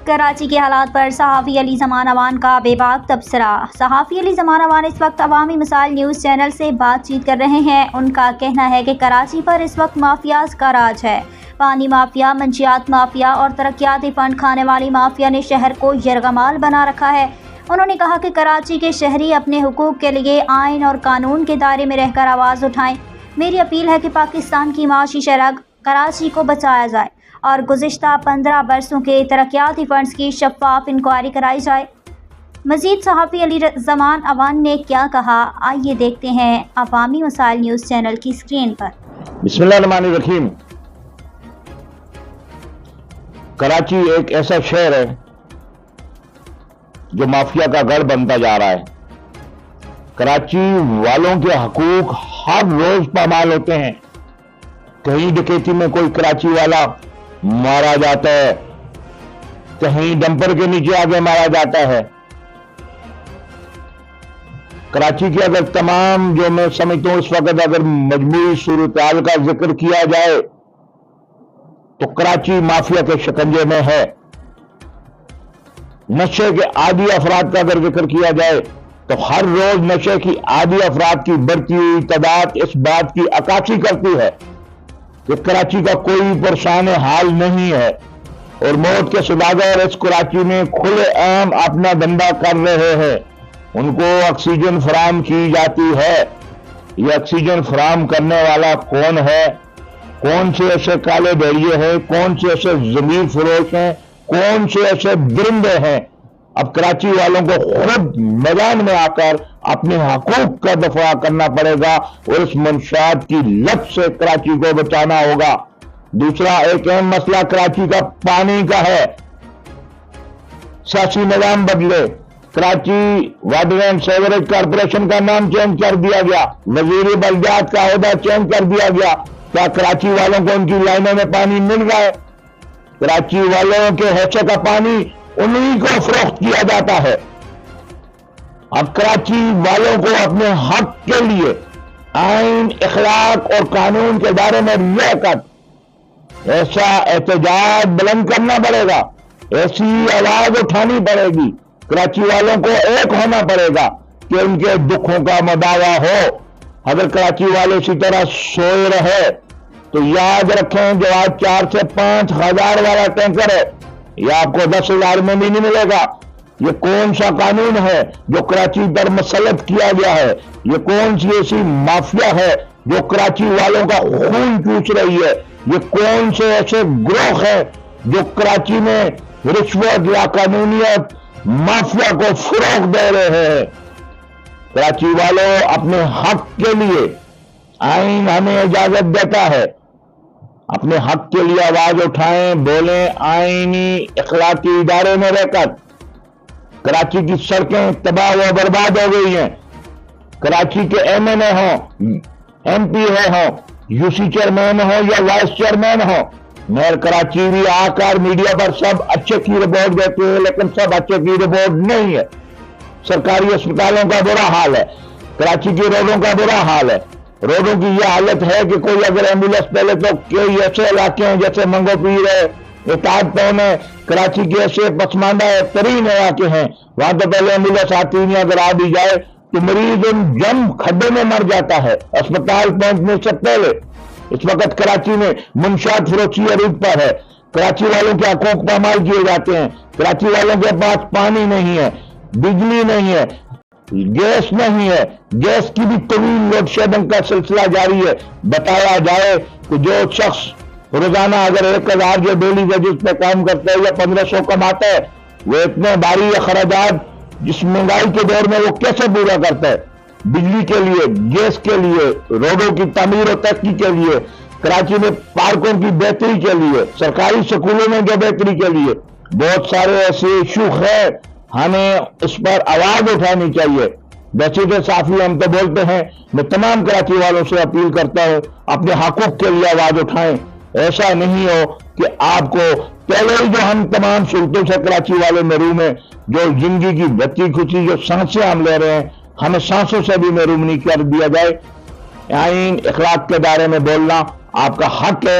کراچی کے حالات پر صحافی علی زمان اوان کا بے باک تبصرہ۔ صحافی علی زمان اوان اس وقت عوامی مسائل نیوز چینل سے بات چیت کر رہے ہیں۔ ان کا کہنا ہے کہ کراچی پر اس وقت مافیاز کا راج ہے۔ پانی مافیا، منشیات مافیا اور ترقیاتی فنڈ کھانے والی مافیا نے شہر کو یرغمال بنا رکھا ہے۔ انہوں نے کہا کہ کراچی کے شہری اپنے حقوق کے لیے آئین اور قانون کے دائرے میں رہ کر آواز اٹھائیں۔ میری اپیل ہے کہ پاکستان کی معاشی شرح کراچی کو بچایا جائے اور گزشتہ 15 برسوں کے ترقیاتی فنڈز کی شفاف انکوائری کرائی جائے۔ مزید صحافی علی زمان اوان نے کیا کہا، آئیے دیکھتے ہیں عوامی مسائل نیوز چینل کی اسکرین پر۔ بسم اللہ الرحمن الرحیم۔ کراچی ایک ایسا شہر ہے جو مافیا کا گڑھ بنتا جا رہا ہے۔ کراچی والوں کے حقوق ہر روز پامال ہوتے ہیں۔ کہیں ڈکیتی میں کوئی کراچی والا مارا جاتا ہے، کہیں ڈمپر کے نیچے آگے مارا جاتا ہے۔ کراچی کی اگر تمام جو میں سمجھتا ہوں اس وقت اگر مجموعی صورتحال کا ذکر کیا جائے تو کراچی مافیا کے شکنجے میں ہے۔ نشے کے عادی افراد کا اگر ذکر کیا جائے تو ہر روز نشے کی عادی افراد کی بڑھتی ہوئی تعداد اس بات کی عکاسی کرتی ہے کہ کراچی کا کوئی پریشان حال نہیں ہے اور موت کے سوداگر اس کراچی میں کھلے عام اپنا دھندا کر رہے ہیں۔ ان کو آکسیجن فراہم کی جاتی ہے۔ یہ آکسیجن فراہم کرنے والا کون ہے؟ کون سے ایسے کالے بھیڑیے ہیں؟ کون سے ایسے ضمیر فروش ہیں؟ کون سے ایسے درندے ہیں؟ اب کراچی والوں کو خود میدان میں آ کر اپنے حقوق کا دفاع کرنا پڑے گا اور اس منشیات کی لت سے کراچی کو بچانا ہوگا۔ دوسرا ایک اہم مسئلہ کراچی کا پانی کا ہے۔ سیاسی نظام بدلے، Karachi water and sewerage corporation کا نام چینج کر دیا گیا، وزیر بلدیات کا عہدہ چینج کر دیا گیا۔ کیا کراچی والوں کو ان کی لائنوں میں پانی مل رہا ہے؟ کراچی والوں کے حصے کا پانی انہی کو فروخت کیا جاتا ہے۔ اب کراچی والوں کو اپنے حق کے لیے آئین، اخلاق اور قانون کے دائرے میں رہ کر ایسا احتجاج بلند کرنا پڑے گا، ایسی آواز اٹھانی پڑے گی۔ کراچی والوں کو ایک ہونا پڑے گا کہ ان کے دکھوں کا مداوا ہو۔ اگر کراچی والے اسی طرح سوئے رہے تو یاد رکھیں جو آج 4 سے 5 ہزار والا ٹینکر ہے یہ آپ کو 10,000 میں بھی نہیں ملے گا۔ یہ کون سا قانون ہے جو کراچی پر مسلط کیا گیا ہے؟ یہ کون سی ایسی مافیا ہے جو کراچی والوں کا خون چوس رہی ہے؟ یہ کون سے ایسے گروہ ہیں جو کراچی میں رشوت یا قانونیت مافیا کو فروغ دے رہے ہیں؟ کراچی والوں اپنے حق کے لیے آئین ہمیں اجازت دیتا ہے، اپنے حق کے لیے آواز اٹھائیں، بولیں۔ آئینی اخلاقی ادارے میں رہ کر کراچی کی سڑکیں تباہ و برباد ہو گئی ہیں۔ کراچی کے ایم این اے ہوں، ایم پی ہوں، یو سی چیئرمین ہوں یا وائس چیئرمین ہوں، میئر کراچی بھی آ کر میڈیا پر سب اچھے کی رپورٹ دیتے ہیں لیکن سب اچھے کی رپورٹ نہیں ہے۔ سرکاری اسپتالوں کا برا حال ہے، کراچی کی روڈوں کا برا حال ہے۔ روڈوں کی یہ حالت ہے کہ کوئی اگر ایمبولینس پہلے تو کئی ایسے علاقے ہیں جیسے منگو پیر ہے، اتحاد ٹاؤن ہے، کراچی کے ایسے پسماندہ ترین علاقے ہیں، وہاں تو پہلے ایمبولینس آتی نہیں، اگر آ بھی جائے تو مریض ان جم کھڈے میں مر جاتا ہے اسپتال پہنچنے سے پہلے۔ اس وقت کراچی میں منشیات فروشی عروج پر ہے۔ کراچی والوں کے حقوق پامال کیے جاتے ہیں۔ کراچی والوں کے پاس پانی نہیں ہے، بجلی نہیں ہے، گیس نہیں ہے، گیس کی بھی طویل لوڈ شیڈنگ کا سلسلہ جاری ہے۔ بتایا جائے کہ جو شخص روزانہ اگر 1,000 جو ڈیلی ویجز پہ کام کرتا ہے یا 1,500 کماتا ہے وہ اتنے بھاری اخراجات جس مہنگائی کے دور میں وہ کیسے پورا کرتا ہے؟ بجلی کے لیے، گیس کے لیے، روڈوں کی تعمیر و ترقی کے لیے، کراچی میں پارکوں کی بہتری کے لیے، سرکاری سکولوں میں جو بہتری کے لیے بہت سارے ایسے ایشو ہیں، ہمیں اس پر آواز اٹھانی چاہیے۔ ویسے تو صحافی ہم تو بولتے ہیں، میں تمام کراچی والوں سے اپیل کرتا ہوں اپنے حقوق کے لیے آواز اٹھائیں۔ ایسا نہیں ہو کہ آپ کو پہلے ہی جو ہم تمام سلطوں سے کراچی والے محروم ہیں، جو زندگی کی بچی کچی جو سانسیں ہم لے رہے ہیں، ہمیں سانسوں سے بھی محروم نہیں کر دیا جائے۔ آئین اخلاق کے دائرے میں بولنا آپ کا حق ہے،